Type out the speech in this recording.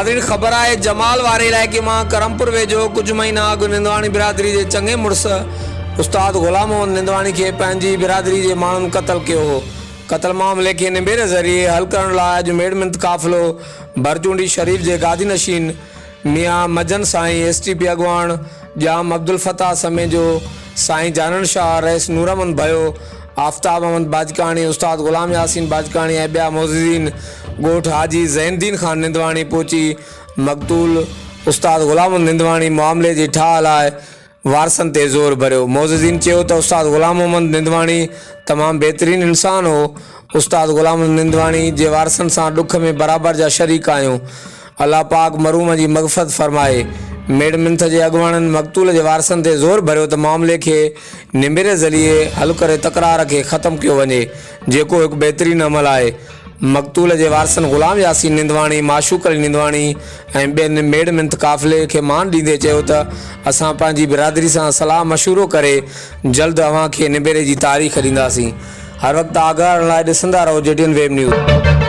नाज़रीन खबर है जमाल वारे इलाइक़े में करमपुर वेझो कुछ महीना अॻु निंदवाणी बिरादरी के चंगे मुड़स उस्ताद गुलाम मोहम्मद निंदवाणी के पंहिंजी बिरादरी के माण्हुनि क़त्ल कियो हो। क़त्ल मामले के निबेरे ज़रिए हल करण लाइ अॼु मेड़मिंत काफ़िलो भरचूंडी शरीफ के गादी नशीन मियाँ मजन साईं STP अगवान जाम अब्दुल फताह समेत जो साईं जानन शाह रईस नूरमन भयो आफ्ताब अहमद बाजकानी उस्ताद गुलाम यासीन बाजकानी ऐं ॿिया मोज़ीन गोठ हाजी ज़ैनुद्दीन खान निंदवाणी पहुची मक़तूल उस्ताद गुलाम निंदवाणी मामले की ठाह लाइ वारसन ते ज़ोर भरियो। मोज़ीन चयो त उस्ताद गुलाम मोहम्मद निंदवाणी तमाम बेहतरीन इंसान हो। उस्ताद गुलाम निंदवाणी जे वारसन से दुख में बराबर जा शरीक आहियूं। अल्लाह पाक मरूम की मग़फ़रत फरमाए। मेड़मिंथ के अगवाणनि मक़तूल के वारसन ते ज़ोर भरियो त मामले के निबेरे ज़रिए हल करे तकरार के ख़त्म किया वञे जेको एक बेहतरीन अमल है। मक़तूल के वारसन गुलाम यासीन निंदवाणी माशूक अली निंदवाणी ऐं ॿियनि मेड़मिंथ काफ़िले के मान ॾींदे चयो त असां पंहिंजी बिरादरी से सलाह मशूरो करे जल्द अव्हां खे निबेरे की तारीख़ ॾींदासीं। हर वक्त आगाह लाइ ॾिसंदा रहो JTN वेब न्यूज़।